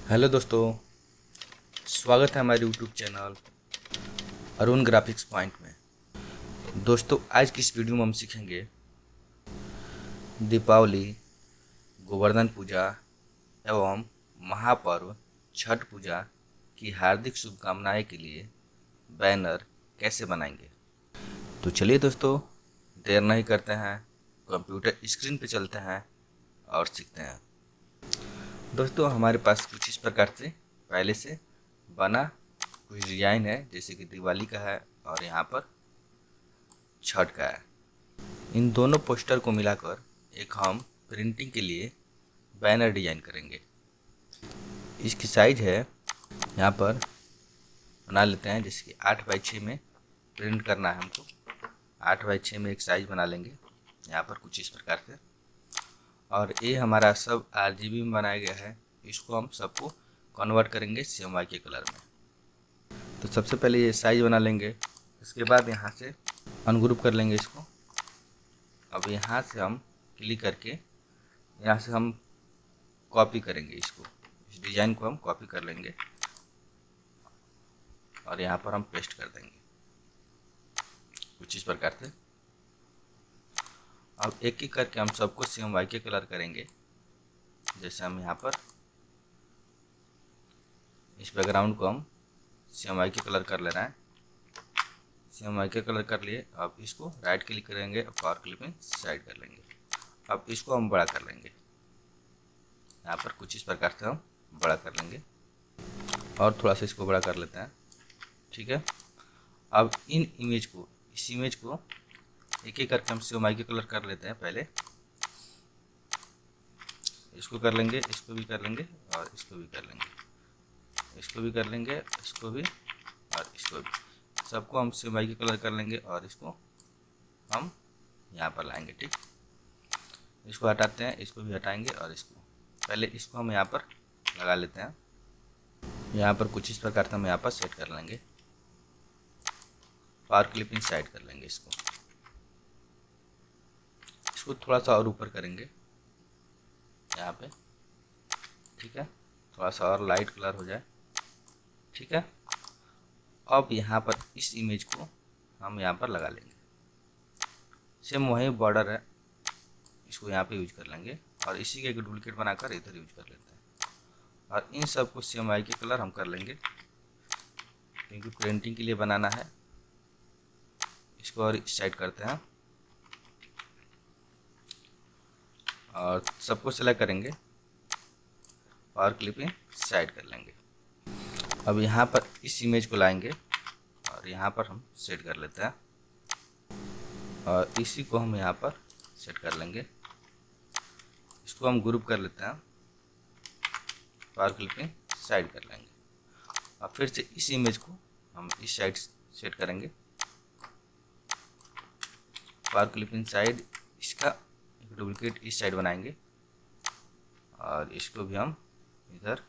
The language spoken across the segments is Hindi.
हेलो दोस्तों, स्वागत है हमारे YouTube channel Arun graphics point में। दोस्तों, आज की इस वीडियो में हम सीखेंगे दीपावली, गोवर्धन पूजा एवं महापर्व छठ पूजा की हार्दिक शुभकामनाएं के लिए बैनर कैसे बनाएंगे। तो चलिए दोस्तों, देर नहीं करते हैं, कंप्यूटर स्क्रीन पे चलते हैं और सीखते हैं। दोस्तों, हमारे पास कुछ इस प्रकार से पहले से बना कुछ डिजाइन है, जैसे कि दिवाली का है और यहाँ पर छठ का है। इन दोनों पोस्टर को मिलाकर एक हम प्रिंटिंग के लिए बैनर डिजाइन करेंगे। इसकी साइज है, यहाँ पर बना लेते हैं, जैसे कि 8x6 में प्रिंट करना है हमको। 8x6 में एक साइज बना लेंगे यहाँ पर कुछ इस प्रकार से। और ये हमारा सब RGB में बनाया गया है, इसको हम सबको कन्वर्ट करेंगे CMYK के कलर में। तो सबसे पहले ये साइज बना लेंगे, इसके बाद यहाँ से अनग्रुप कर लेंगे इसको। अब यहाँ से हम क्लिक करके यहाँ से हम कॉपी करेंगे इसको, इस डिज़ाइन को हम कॉपी कर लेंगे और यहाँ पर हम पेस्ट कर देंगे कुछ इस प्रकार से। अब एक एक करके हम सबको CMYK कलर करेंगे। जैसे हम यहाँ पर इस बैकग्राउंड को हम CMYK कलर कर ले रहे हैं, CMYK कलर कर लिए। अब इसको राइट क्लिक करेंगे और पावर क्लिपिंग साइड कर लेंगे। अब इसको हम बड़ा कर लेंगे, यहाँ पर कुछ इस प्रकार से हम बड़ा कर लेंगे और थोड़ा सा इसको बड़ा कर लेते हैं, ठीक है। अब इन इमेज को, इस इमेज को एक एक करके हम CMYK कलर कर लेते हैं। पहले इसको कर लेंगे, इसको भी कर लेंगे और इसको भी कर लेंगे, इसको भी कर लेंगे, इसको भी और इसको भी। सबको हम CMYK कलर कर लेंगे और इसको हम यहाँ पर लाएंगे, ठीक। इसको हटाते हैं, इसको भी हटाएंगे और इसको पहले इसको हम यहाँ पर लगा लेते हैं। यहाँ पर कुछ इस प्रकार से हम यहाँ पर सेट कर लेंगे, पावर क्लिपिंग साइड कर लेंगे इसको थोड़ा सा और ऊपर करेंगे यहाँ पे, ठीक है। थोड़ा सा और लाइट कलर हो जाए, ठीक है। अब यहाँ पर इस इमेज को हम यहाँ पर लगा लेंगे, सेम वही बॉर्डर है, इसको यहाँ पे यूज कर लेंगे और इसी का एक डुप्लीकेट बनाकर इधर यूज कर लेते हैं। और इन सब को CMYK कलर हम कर लेंगे, क्योंकि प्रिंटिंग के लिए बनाना है। इसको और इस साइड करते हैं और सबको सेलेक्ट करेंगे और क्लिपिंग साइड कर लेंगे। अब यहाँ पर इस इमेज को लाएंगे और यहाँ पर हम सेट कर लेते हैं और इसी को हम यहाँ पर सेट कर लेंगे। इसको हम ग्रुप कर लेते हैं, पावर क्लिपिंग साइड कर लेंगे और फिर से इस इमेज को हम इस साइड सेट करेंगे, पावर क्लिपिंग साइड। इसका एक डुप्लीकेट इस साइड बनाएंगे और इसको भी हम इधर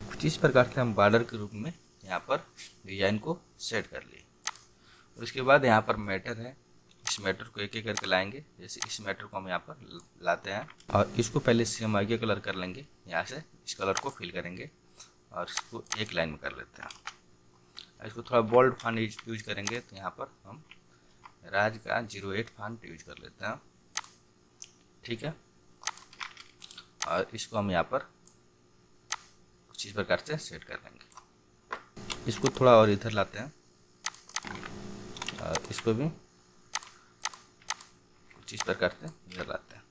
कुछ इस प्रकार से हम बॉर्डर के रूप में यहाँ पर डिजाइन को सेट कर लिए। उसके बाद यहाँ पर मैटर है, इस मैटर को एक एक करके लाएंगे। जैसे इस मैटर को हम यहाँ पर लाते हैं और इसको पहले CMYK कलर कर लेंगे, यहाँ से इस कलर को फिल करेंगे और इसको एक लाइन में कर लेते हैं। इसको थोड़ा बोल्ड फॉन्ट यूज करेंगे, तो यहाँ पर हम राज का 08 फॉन्ट यूज कर लेते हैं, ठीक है। और इसको हम यहाँ पर कुछ इस प्रकार से सेट कर लेंगे। इसको थोड़ा और इधर लाते हैं और इसको भी कुछ इस प्रकार से इधर लाते हैं।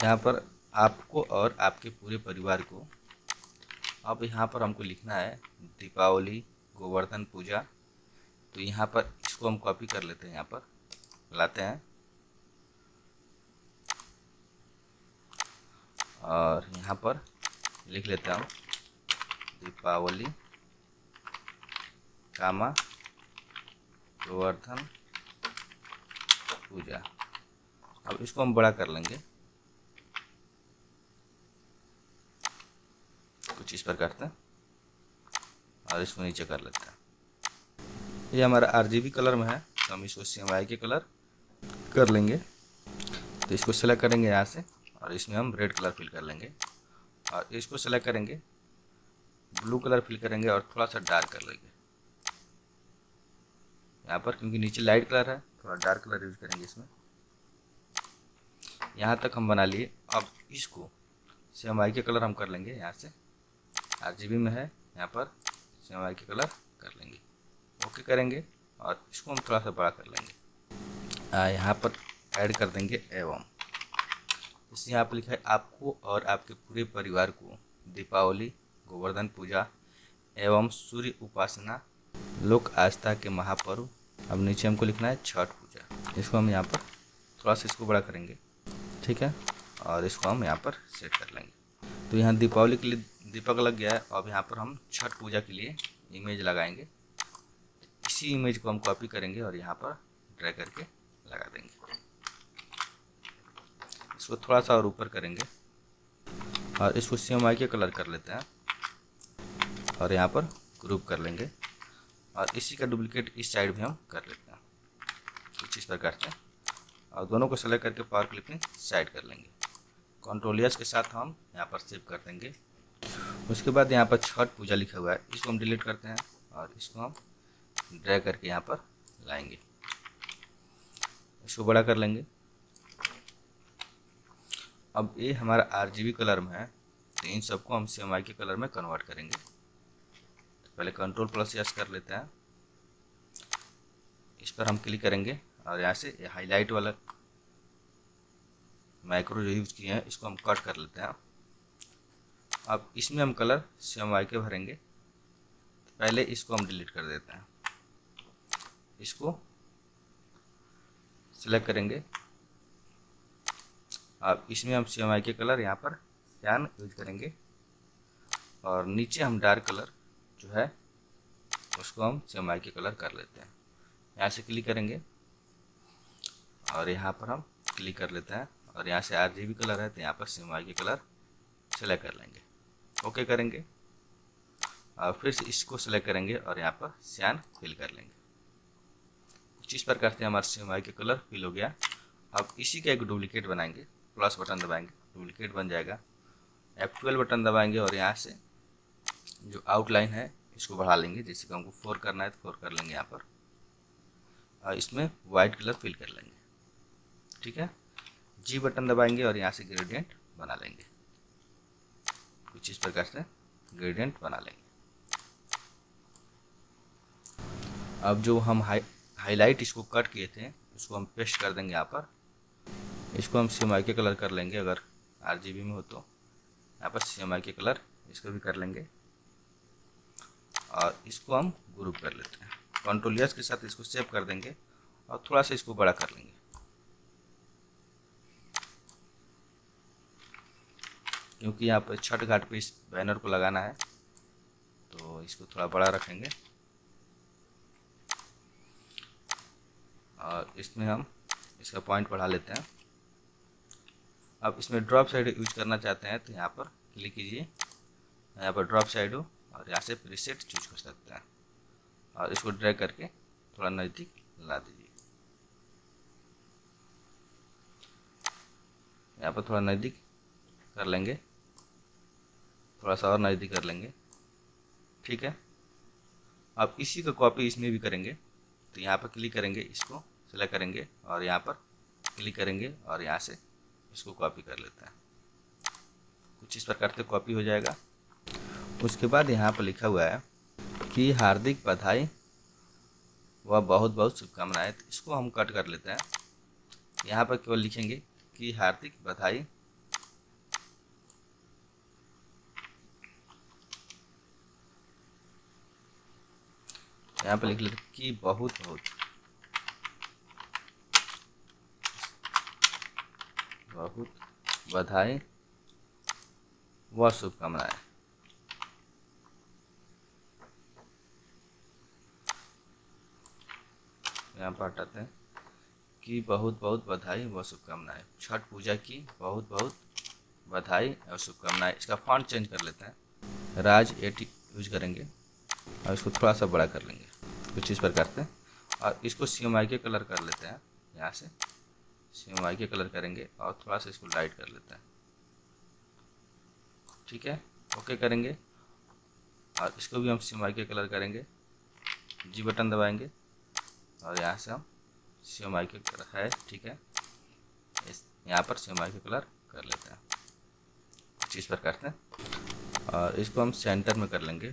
यहाँ पर आपको और आपके पूरे परिवार को, अब यहाँ पर हमको लिखना है दीपावली गोवर्धन पूजा। तो यहाँ पर इसको हम कॉपी कर लेते हैं, यहाँ पर लाते हैं और यहाँ पर लिख लेता हूँ दीपावली कामा गोवर्धन पूजा। अब इसको हम बड़ा कर लेंगे कुछ इस प्रकार से और इसको नीचे कर लेते हैं। ये हमारा RGB कलर में है, तो हम इसको CMYK कलर कर लेंगे। तो इसको सेलेक्ट करेंगे यहाँ से और इसमें हम रेड कलर फिल कर लेंगे और इसको सेलेक्ट करेंगे, ब्लू कलर फिल करेंगे और थोड़ा सा डार्क कर लेंगे यहाँ पर, क्योंकि नीचे लाइट कलर है, थोड़ा डार्क कलर यूज करेंगे इसमें। यहाँ तक हम बना लिए। अब इसको CMYK के कलर हम कर लेंगे यहाँ से, RGB में है, यहाँ पर CMYK के कलर कर लेंगे, ओके करेंगे और इसको हम थोड़ा सा बड़ा कर लेंगे। यहाँ पर ऐड कर देंगे एवं, जैसे यहाँ पर लिखा है आपको और आपके पूरे परिवार को दीपावली, गोवर्धन पूजा एवं सूर्य उपासना लोक आस्था के महापर्व। अब नीचे हमको लिखना है छठ पूजा। इसको हम यहाँ पर थोड़ा सा इसको बड़ा करेंगे, ठीक है, और इसको हम यहाँ पर सेट कर लेंगे। तो यहाँ दीपावली के लिए दीपक लग गया है। अब यहाँ पर हम छठ पूजा के लिए इमेज लगाएंगे। इसी इमेज को हम कॉपी करेंगे और यहाँ पर ड्रैग करके लगा देंगे। इसको थोड़ा सा और ऊपर करेंगे और इसको CMYK कलर कर लेते हैं और यहाँ पर ग्रुप कर लेंगे और इसी का डुप्लीकेट इस साइड भी हम कर लेते हैं कुछ इस प्रकार से, और दोनों को सेलेक्ट करके पावर क्लिपिंग साइड कर लेंगे। Ctrl+S के साथ हम यहाँ पर सेव कर देंगे। उसके बाद यहाँ पर छठ पूजा लिखा हुआ है, इसको हम डिलीट करते हैं और इसको हम ड्रैग करके यहाँ पर लाएंगे, इसको बड़ा कर लेंगे। अब ये हमारा RGB कलर में है, तो इन सबको हम CMYK कलर में कन्वर्ट करेंगे। तो पहले Ctrl+S कर लेते हैं, इस पर हम क्लिक करेंगे और यहाँ से हाईलाइट वाला मैक्रो जो यूज किए हैं इसको हम कट कर लेते हैं। अब इसमें हम कलर CMYK भरेंगे। तो पहले इसको हम डिलीट कर देते हैं, इसको सिलेक्ट करेंगे। अब इसमें हम CMYK कलर यहाँ पर कैन यूज करेंगे और नीचे हम डार्क कलर जो है उसको हम CMYK कलर कर लेते हैं। यहाँ से क्लिक करेंगे और यहाँ पर हम क्लिक कर लेते हैं और यहाँ से RGB कलर है तो यहाँ पर CMYK कलर सेलेक्ट कर लेंगे, ओके करेंगे और फिर से इसको सेलेक्ट करेंगे और यहाँ पर सियान फिल कर लेंगे। कुछ इस प्रकार से हमारा CMYK कलर फिल हो गया। अब इसी का एक डुप्लीकेट बनाएंगे, प्लस बटन दबाएंगे, डुप्लीकेट बन जाएगा। F12 बटन दबाएंगे और यहाँ से जो आउटलाइन है इसको बढ़ा लेंगे, जैसे कि हमको 4 करना है तो 4 कर लेंगे यहाँ पर, और इसमें वाइट कलर फिल कर लेंगे, ठीक है। G बटन दबाएंगे और यहाँ से ग्रेडियंट बना लेंगे, कुछ इस प्रकार से ग्रेडियंट बना लेंगे। अब जो हम हाईलाइट इसको कट किए थे इसको हम पेस्ट कर देंगे यहाँ पर। इसको हम CMYK कलर कर लेंगे, अगर RGB में हो तो यहाँ पर CMYK कलर इसको भी कर लेंगे और इसको हम ग्रुप कर लेते हैं। Ctrl+S के साथ इसको सेव कर देंगे और थोड़ा सा इसको बड़ा कर लेंगे, क्योंकि यहाँ पर छठ घाट पे इस बैनर को लगाना है तो इसको थोड़ा बड़ा रखेंगे। और इसमें हम इसका पॉइंट बढ़ा लेते हैं। अब इसमें ड्रॉप साइड यूज करना चाहते हैं तो यहाँ पर क्लिक कीजिए, यहाँ पर ड्रॉप साइड हो और यहाँ से प्रीसेट चूज कर सकते हैं और इसको ड्रैग करके थोड़ा नज़दीक ला दीजिए। यहाँ पर थोड़ा नज़दीक कर लेंगे, थोड़ा सा और नज़दीक कर लेंगे, ठीक है। अब इसी का कॉपी इसमें भी करेंगे, तो यहाँ पर क्लिक करेंगे, इसको सेलेक्ट करेंगे और यहाँ पर क्लिक करेंगे और यहाँ से इसको कॉपी कर लेते हैं। कुछ इस प्रकार से कॉपी हो जाएगा। उसके बाद यहाँ पर लिखा हुआ है कि हार्दिक बधाई व बहुत बहुत शुभकामनाएं, तो इसको हम कट कर लेते हैं। यहाँ पर केवल लिखेंगे कि हार्दिक बधाई यहाँ पर लिख लेते कि बहुत बहुत बहुत बधाई व शुभकामनाएं। यहाँ पर हटाते हैं कि बहुत बहुत बधाई व शुभकामनाएं, छठ पूजा की बहुत बहुत बधाई और शुभकामनाएं। इसका फॉन्ट चेंज कर लेते हैं, राज 8 यूज करेंगे और इसको थोड़ा सा बड़ा कर लेंगे कुछ इस प्रकार से। और इसको CMYK कलर कर लेते हैं, यहाँ से CMYK कलर करेंगे और थोड़ा सा इसको लाइट कर लेते हैं, ठीक है, ओके करेंगे और इसको भी हम CMYK के कलर करेंगे। जी बटन दबाएंगे और यहाँ से हम CMYK कलर है, ठीक है, यहाँ पर CMYK कलर कर लेते हैं, कुछ इस पर करते हैं और इसको हम सेंटर में कर लेंगे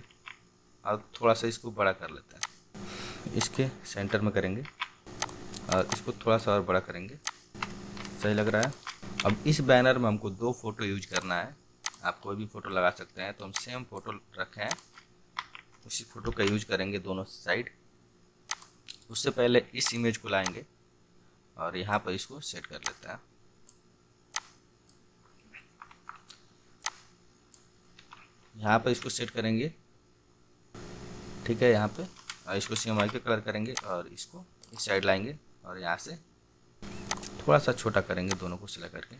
और थोड़ा सा इसको बड़ा कर लेते हैं। इसके सेंटर में करेंगे और इसको थोड़ा सा और बड़ा करेंगे, सही लग रहा है। अब इस बैनर में हमको 2 फोटो यूज करना है, आप कोई भी फ़ोटो लगा सकते हैं, तो हम सेम फ़ोटो रखे हैं, उसी फ़ोटो का यूज करेंगे दोनों साइड। उससे पहले इस इमेज को लाएंगे और यहाँ पर इसको सेट कर लेते हैं। यहाँ पर इसको सेट करेंगे, ठीक है, यहाँ पे और इसको CMYK कलर करेंगे और इसको इस साइड लाएंगे और यहाँ से थोड़ा सा छोटा करेंगे, दोनों को सिलेक्ट करके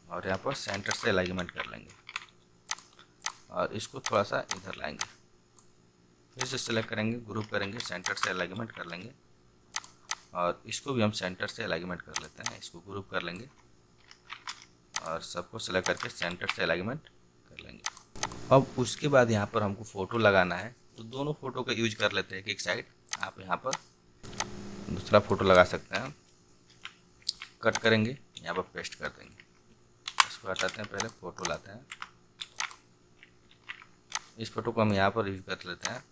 और यहाँ पर सेंटर से अलाइनमेंट कर लेंगे और इसको थोड़ा सा इधर लाएंगे, फिर से सिलेक्ट करेंगे, ग्रुप करेंगे, सेंटर से अलाइनमेंट कर लेंगे और इसको भी हम सेंटर से अलाइनमेंट कर लेते हैं। इसको ग्रुप कर लेंगे और सबको सिलेक्ट करके सेंटर से अलाइनमेंट कर लेंगे। अब उसके बाद यहाँ पर हमको फ़ोटो लगाना है, तो दोनों फ़ोटो का यूज कर लेते हैं। एक साइड आप यहाँ पर दूसरा फ़ोटो लगा सकते हैं, कट करेंगे, यहाँ पर पेस्ट कर देंगे। इसको हटाते हैं, पहले फ़ोटो लाते हैं, इस फ़ोटो को हम यहाँ पर यूज कर लेते हैं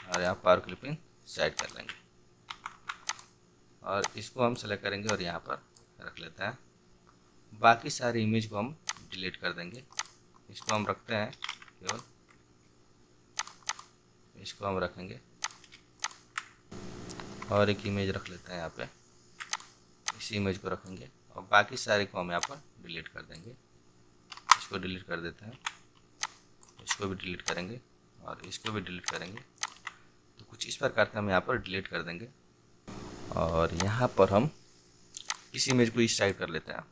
और यहाँ पावर क्लिपिंग साइड कर लेंगे और इसको हम सेलेक्ट करेंगे और यहाँ पर रख लेते हैं। बाकी सारी इमेज को हम डिलीट कर देंगे, इसको हम रखते हैं केवल, इसको हम रखेंगे और एक इमेज रख लेते हैं यहाँ पे, इसी इमेज को रखेंगे और बाकी सारे को हम यहाँ पर डिलीट कर देंगे। इसको डिलीट कर देते हैं, इसको भी डिलीट करेंगे और इसको भी डिलीट करेंगे। तो कुछ इस प्रकार से हम यहाँ पर डिलीट कर देंगे और यहाँ पर हम इस इमेज को इस साइड कर लेते हैं।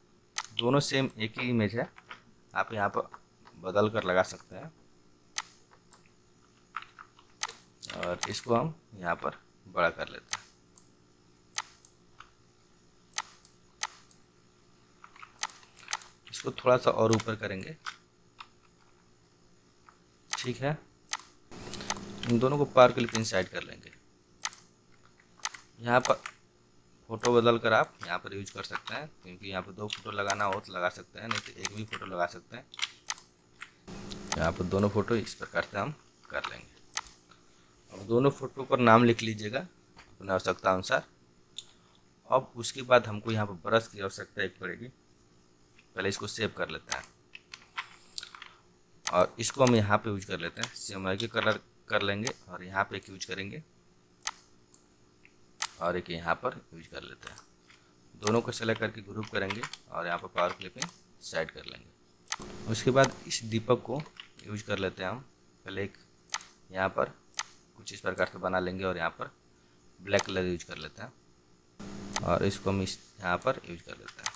दोनों सेम एक ही इमेज है, आप यहाँ पर बदल कर लगा सकते हैं और इसको हम यहाँ पर बड़ा कर लेते हैं। इसको थोड़ा सा और ऊपर करेंगे, ठीक है। इन दोनों को पावर क्लिपिंग साइड कर लेंगे। यहाँ पर फ़ोटो बदल कर आप यहाँ पर यूज कर सकते हैं, क्योंकि यहाँ पर 2 फोटो लगाना हो तो लगा सकते हैं, नहीं तो एक भी फ़ोटो लगा सकते हैं। यहाँ पर दोनों फ़ोटो इस प्रकार से हम कर लेंगे और दोनों फ़ोटो पर नाम लिख लीजिएगा अपने आवश्यकता अनुसार। अब उसके बाद हमको यहाँ पर ब्रश की आवश्यकता पड़ेगी, पहले इसको सेव कर लेते हैं और इसको हम यहाँ पे यूज कर लेते हैं। CMYK कलर कर लेंगे और यहाँ पे एक यूज करेंगे और एक यहाँ पर यूज कर लेते हैं। दोनों को सेलेक्ट करके ग्रुप करेंगे और यहाँ पर पावर क्लिपिंग साइड कर लेंगे। उसके बाद इस दीपक को यूज कर लेते हैं हम, पहले एक यहाँ पर कुछ इस प्रकार से बना लेंगे और यहाँ पर ब्लैक कलर यूज कर लेते हैं और इसको हम इस यहाँ पर यूज कर लेते हैं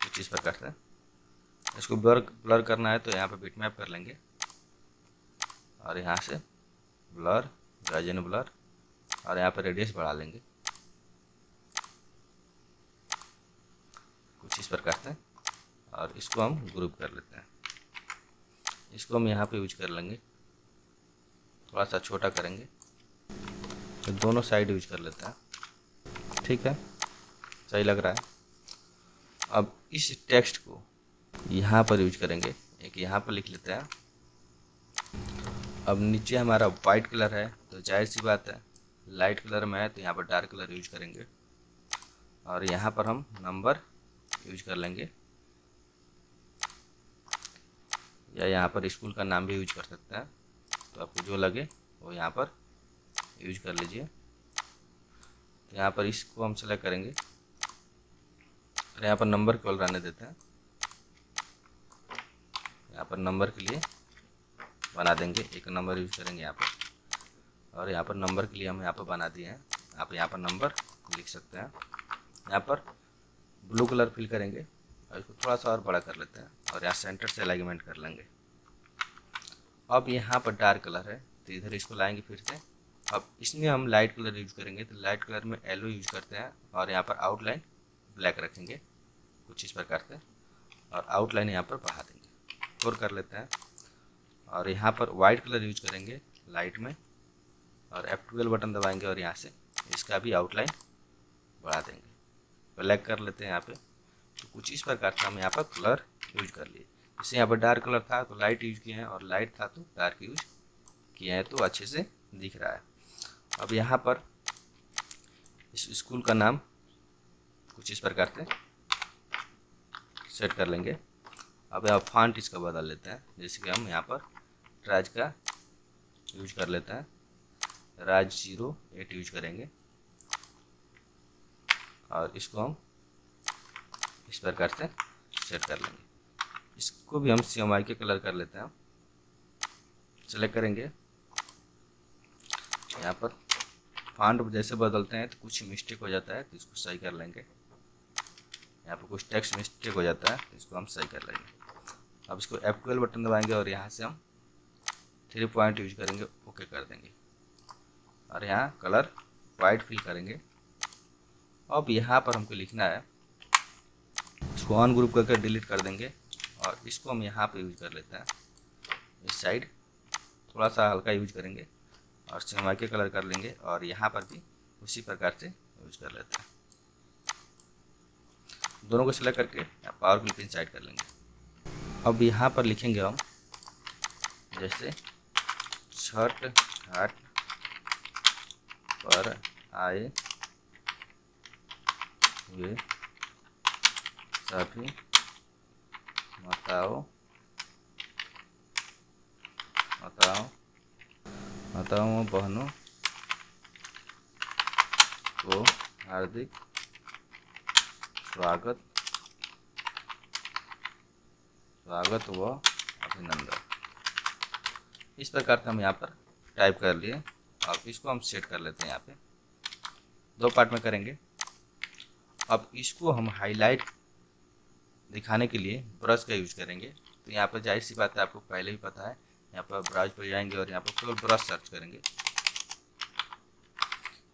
कुछ इस प्रकार से। इसको ब्लर करना है तो यहाँ पर बिटमैप कर लेंगे और यहाँ से ब्लर, गॉसियन ब्लर और यहाँ पर रेडियस बढ़ा लेंगे कुछ इस प्रकार से और इसको हम ग्रुप कर लेते हैं। इसको हम यहाँ पे यूज कर लेंगे, थोड़ा सा छोटा करेंगे, तो दोनों साइड यूज कर लेते हैं, ठीक है, सही लग रहा है। अब इस टेक्स्ट को यहाँ पर यूज करेंगे, एक यहाँ पर लिख लेते हैं। अब नीचे हमारा वाइट कलर है तो जाहिर सी बात है लाइट कलर में है तो यहाँ पर डार्क कलर यूज करेंगे और यहाँ पर हम नंबर यूज कर लेंगे या यहाँ पर स्कूल का नाम भी यूज कर सकते हैं, तो आपको जो लगे वो यहाँ पर यूज कर लीजिए। तो यहाँ पर इसको हम सेलेक्ट करेंगे और यहाँ पर नंबर केवल रहने देते हैं। यहाँ पर नंबर के लिए बना देंगे, एक नंबर यूज करेंगे यहाँ पर और यहाँ पर नंबर के लिए हम यहाँ पर बना दिए हैं, आप यहाँ पर नंबर लिख सकते हैं। यहाँ पर ब्लू कलर फिल करेंगे और इसको थोड़ा सा और बड़ा कर लेते हैं और यहाँ सेंटर से अलाइनमेंट कर लेंगे। अब यहाँ पर डार्क कलर है तो इधर इसको लाएंगे फिर से। अब इसमें हम लाइट कलर यूज करेंगे तो लाइट कलर में येलो यूज करते हैं और यहाँ पर आउटलाइन ब्लैक रखेंगे कुछ इस प्रकार से और आउटलाइन यहाँ पर बढ़ा देंगे। और कर लेते हैं और यहाँ पर वाइट कलर यूज करेंगे लाइट में और F12 बटन दबाएंगे और यहाँ से इसका भी आउटलाइन बढ़ा देंगे। ब्लैक कर लेते हैं यहाँ पे। तो कुछ इस प्रकार से हम यहाँ पर कलर यूज कर लिए। जैसे यहाँ पर डार्क कलर था तो लाइट यूज किए हैं और लाइट था तो डार्क यूज किए हैं, तो अच्छे से दिख रहा है। अब यहाँ पर इस स्कूल का नाम कुछ इस प्रकार से सेट कर लेंगे। अब यहाँ फॉन्ट इसका बदल लेते हैं। जैसे कि हम यहाँ पर राज का यूज कर लेते हैं, राज 08 यूज करेंगे और इसको हम इस प्रकार से सेट कर लेंगे। इसको भी हम CMYK के कलर कर लेते हैं। सेलेक्ट करेंगे, यहाँ पर फॉन्ट जैसे बदलते हैं तो कुछ मिस्टेक हो जाता है, तो इसको सही कर लेंगे। यहाँ पर कुछ टेक्स्ट मिस्टेक हो जाता है तो इसको हम सही कर लेंगे। अब इसको F12 बटन दबाएंगे और यहाँ से हम 3 पॉइंट यूज करेंगे, ओके कर देंगे और यहाँ कलर वाइट फिल करेंगे। अब यहाँ पर हमको लिखना है, इसको ऑन ग्रुप करके डिलीट कर देंगे और इसको हम यहाँ पे यूज कर लेते हैं। इस साइड थोड़ा सा हल्का यूज करेंगे और CMYK कलर कर लेंगे और यहाँ पर भी उसी प्रकार से यूज कर लेते हैं। दोनों को सिलेक्ट करके पावर क्लिप इनसाइड कर लेंगे। अब यहाँ पर लिखेंगे हम जैसे छठ घाट पर आए हुए सभी माताओं बहनों को हार्दिक स्वागत व अभिनंदन। इस प्रकार से हम यहाँ पर टाइप कर लिए और इसको हम सेट कर लेते हैं। यहाँ पे 2 पार्ट में करेंगे। अब इसको हम हाईलाइट दिखाने के लिए ब्रश का यूज करेंगे। तो यहाँ पर जाहिर सी बात है, आपको पहले ही पता है। यहाँ पर ब्राउज पर जाएंगे और यहाँ पर केवल ब्रश सर्च करेंगे।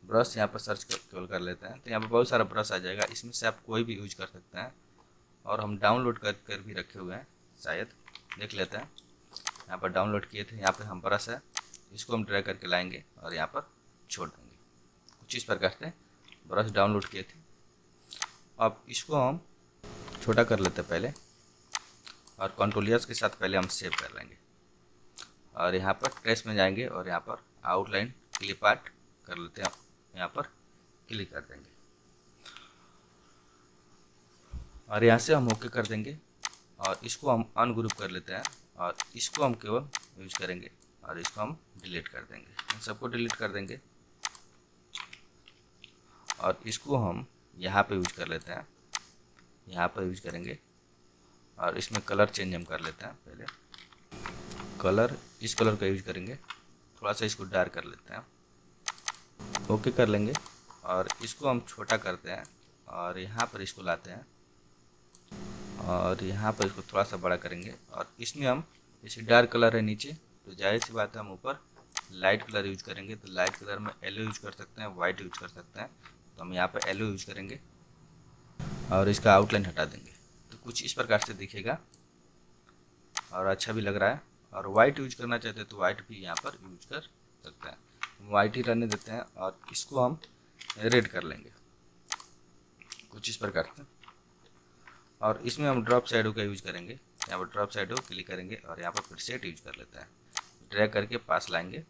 ब्रश यहाँ पर सर्च केवल कर लेते हैं तो यहाँ पर बहुत सारा ब्रश आ जाएगा। इसमें से आप कोई भी यूज कर सकते हैं और हम डाउनलोड कर भी रखे हुए हैं, शायद देख लेते हैं। यहाँ पर डाउनलोड किए थे। यहाँ पर हम ब्रश है, इसको हम ड्रैग करके लाएंगे और यहाँ पर छोड़ देंगे। कुछ इस प्रकार से ब्रश डाउनलोड किए थे। अब इसको हम छोटा कर लेते हैं पहले और कंट्रोलियर्स के साथ पहले हम सेव कर लेंगे और यहाँ पर ट्रेस में जाएंगे और यहाँ पर आउटलाइन क्लिप आर्ट कर लेते हैं। यहाँ पर क्लिक कर देंगे और यहाँ से हम ओके कर देंगे और इसको हम अनग्रुप कर लेते हैं और इसको हम केवल यूज करेंगे और इसको हम डिलीट कर देंगे। इन सबको डिलीट कर देंगे और इसको हम यहाँ पे यूज कर लेते हैं। यहाँ पर यूज करेंगे और इसमें कलर चेंज हम कर लेते हैं। पहले कलर इस कलर का यूज करेंगे, थोड़ा सा इसको डार्क कर लेते हैं, ओके कर लेंगे और इसको हम छोटा करते हैं और यहाँ पर इसको लाते हैं और यहाँ पर इसको थोड़ा सा बड़ा करेंगे और इसमें हम जैसे डार्क कलर है नीचे, तो जाहिर सी बात है हम ऊपर लाइट कलर यूज करेंगे। तो लाइट कलर में येलो यूज कर सकते हैं, वाइट यूज कर सकते हैं। तो हम यहाँ पर येलो यूज करेंगे और इसका आउटलाइन हटा देंगे तो कुछ इस प्रकार से दिखेगा और अच्छा भी लग रहा है। और वाइट यूज करना चाहते हैं तो वाइट भी यहाँ पर यूज कर सकते हैं। वाइट ही रहने देते हैं और इसको हम रेड कर लेंगे कुछ इस प्रकार से। और इसमें हम ड्रॉप शैडो का यूज करेंगे। यहाँ पर ड्रॉप शैडो क्लिक करेंगे और यहाँ पर प्रीसेट यूज कर लेते हैं। ड्रैग करके पास लाएंगे,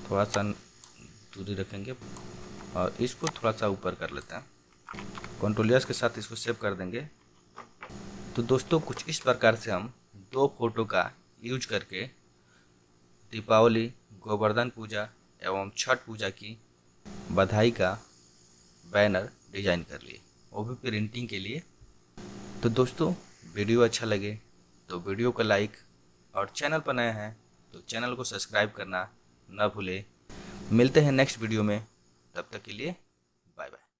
थोड़ा सा दूरी रखेंगे और इसको थोड़ा सा ऊपर कर लेते हैं। कंट्रोलियर्स के साथ इसको सेव कर देंगे। तो दोस्तों कुछ इस प्रकार से हम 2 फोटो का यूज करके दीपावली, गोवर्धन पूजा एवं छठ पूजा की बधाई का बैनर डिजाइन कर लिए, वो भी प्रिंटिंग के लिए। तो दोस्तों वीडियो अच्छा लगे तो वीडियो को लाइक और चैनल पर नए हैं तो चैनल को सब्सक्राइब करना ना भूले। मिलते हैं नेक्स्ट वीडियो में, तब तक के लिए बाय बाय।